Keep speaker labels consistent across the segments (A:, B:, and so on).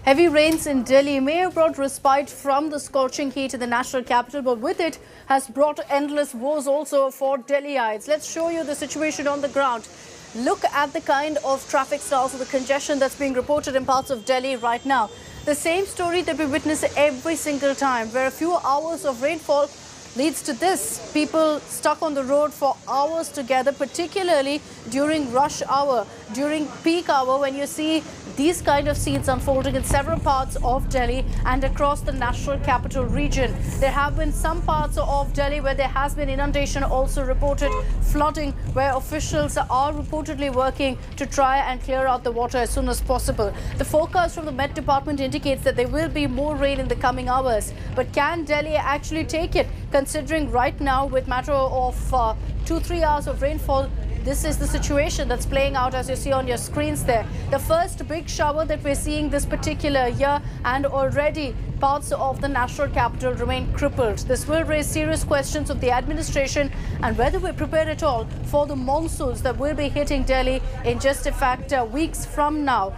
A: Heavy rains in Delhi may have brought respite from the scorching heat in the national capital, but with it has brought endless woes also for Delhiites. Let's show you the situation on the ground. Look at the kind of traffic stalls, the congestion that's being reported in parts of Delhi right now. The same story that we witness every single time, where a few hours of rainfall leads to this. People stuck on the road for hours together, particularly during rush hour, during peak hour, when you see these kind of scenes unfolding in several parts of Delhi and across the national capital region. There have been some parts of Delhi where there has been inundation, also reported flooding, where officials are reportedly working to try and clear out the water as soon as possible. The forecast from the Met Department indicates that there will be more rain in the coming hours. But can Delhi actually take it? Considering right now, with matter of 2-3 hours of rainfall, this is the situation that's playing out as you see on your screens there. The first big shower that we're seeing this particular year, and already parts of the national capital remain crippled. This will raise serious questions of the administration and whether we're prepared at all for the monsoons that will be hitting Delhi in just in fact weeks from now.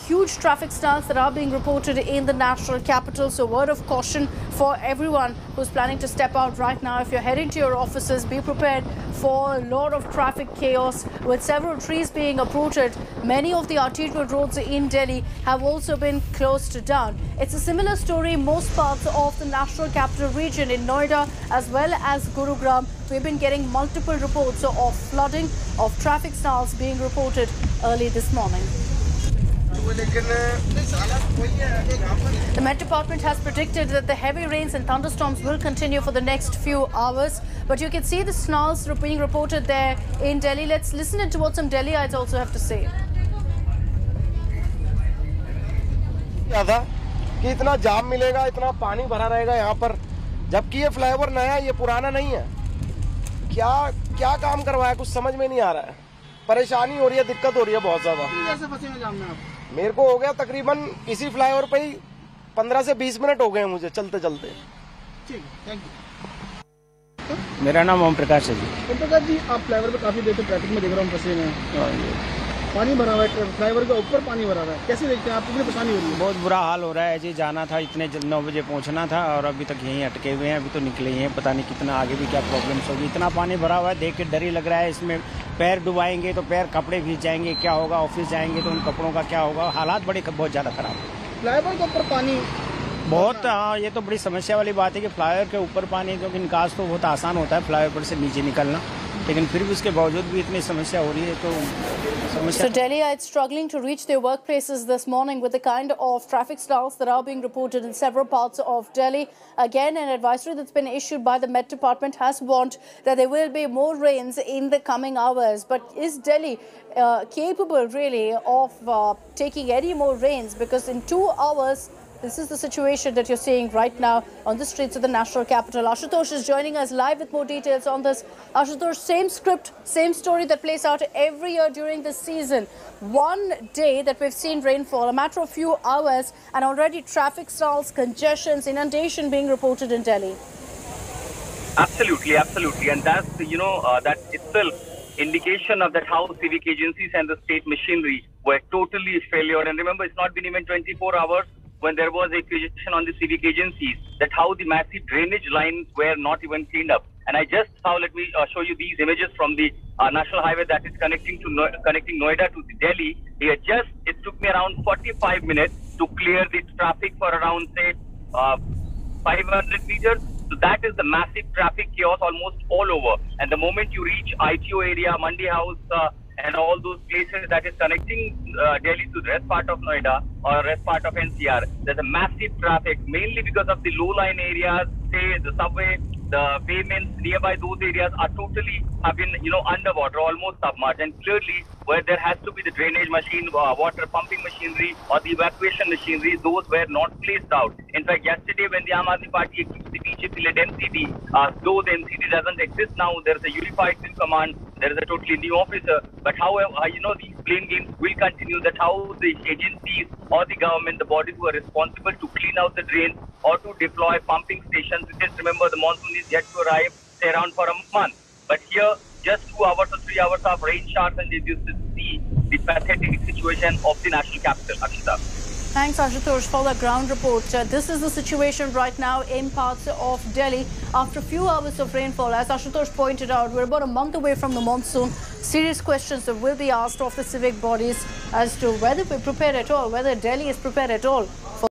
A: Huge traffic stalls that are being reported in the national capital. So word of caution for everyone who's planning to step out right now. If you're heading to your offices, be prepared for a lot of traffic chaos with several trees being uprooted. Many of the arterial roads in Delhi have also been closed down. It's a similar story in most parts of the national capital region. In Noida as well as Gurugram, we've been getting multiple reports of flooding, of traffic stalls being reported early this morning. The Met Department has predicted that the heavy rains and thunderstorms will continue for the next few hours. But you can see the snarls being reported there in Delhi. Let's listen into what some Delhiites also have to say.
B: कि इतना जाम मिलेगा, इतना पानी भरा रहेगा यहाँ पर, जबकि ये फ्लाईओवर नया, ये पुराना नहीं है। क्या काम करवाया, कुछ समझ में नहीं आ रहा है। परेशानी हो रही है, दिक्कत हो रही है बहुत ज्यादा। कैसे फंसे हैं जाम में आप? मेरे को हो गया तकरीबन इसी फ्लाईओवर पे ही 15 से 20 मिनट हो गए मुझे चलते चलते। ठीक है, थैंक यू।
C: मेरा नाम ओम प्रकाश है जी।
D: ओम प्रकाश जी, आप फ्लाईओवर पे काफी देर से ट्रैफिक में देख रहा हूँ फंसे हैं। पानी भरा हुआ है, फ्लाईओवर के ऊपर पानी भरा हुआ है, कैसे देखते हैं आप? कितनी परेशानी हो रही है?
C: बहुत बुरा हाल हो रहा है जी। जाना था, इतने 9 बजे पहुंचना था और अभी तक यहीं अटके हुए हैं। अभी तो निकले ही हैं, पता नहीं कितना आगे भी क्या प्रॉब्लम्स होगी। इतना पानी भरा हुआ है, देख के डर ही लग रहा है। इसमें पैर डुबाएंगे तो पैर, कपड़े भीग जाएंगे, क्या होगा? ऑफिस जाएंगे तो उन कपड़ों का क्या होगा? हालात बहुत ज़्यादा खराब है।
D: फ्लाईओवर के ऊपर पानी
C: बहुत, हाँ, ये तो बड़ी समस्या वाली बात है कि फ्लाईओवर के ऊपर पानी, क्योंकि निकास तो बहुत आसान होता है फ्लाईओवर से नीचे निकलना, लेकिन फिर भी उसके बावजूद भी इतनी समस्या हो रही है तो
A: So Delhiites struggling to reach their workplaces this morning with the kind of traffic stalls that are being reported in several parts of Delhi. Again, an advisory that's been issued by the Met Department has warned that there will be more rains in the coming hours. But is Delhi capable really of taking any more rains? Because in 2 hours, this is the situation that you're seeing right now on the streets of the national capital. Ashutosh is joining us live with more details on this. Ashutosh, same script, same story that plays out every year during this season. One day that we've seen rainfall, a matter of few hours, and already traffic stalls, congestions, inundation being reported in Delhi.
E: Absolutely, absolutely. And that's, that itself indication of that how civic agencies and the state machinery were totally failure. And remember, it's not been even 24 hours when there was a accusation on the civic agencies that how the massive drainage lines were not even cleaned up. And I just saw, let me show you these images from the national highway that is connecting Noida to Delhi. It took me around 45 minutes to clear the traffic for around, say, 500 meters. So that is the massive traffic chaos almost all over. And the moment you reach ITO area, Mandi House, and all those places that is connecting Delhi to the rest part of Noida or rest part of NCR, there's a massive traffic, mainly because of the low-lying areas, say the subway, the pavements nearby those areas are totally have been, underwater, almost submerged. And clearly, where there has to be the drainage machine, water pumping machinery or the evacuation machinery, those were not placed out. In fact, yesterday when the Aam Aadmi Party accused the BJP-led NCD, though the NCD doesn't exist now, there is a unified civil command, there is a totally new officer. But however, these blame games will continue, that how the agencies or the government, the bodies who are responsible to clean out the drains or to deploy pumping stations, because remember the monsoon is yet to arrive, say around for a month. But here, just 2 hours or 3 hours of rain showers and you see the pathetic situation of the national capital, Akshita.
A: Thanks, Ashutosh, for the ground report. This is the situation right now in parts of Delhi after a few hours of rainfall. As Ashutosh pointed out, we're about a month away from the monsoon. Serious questions that will be asked of the civic bodies as to whether we're prepared at all, whether Delhi is prepared at all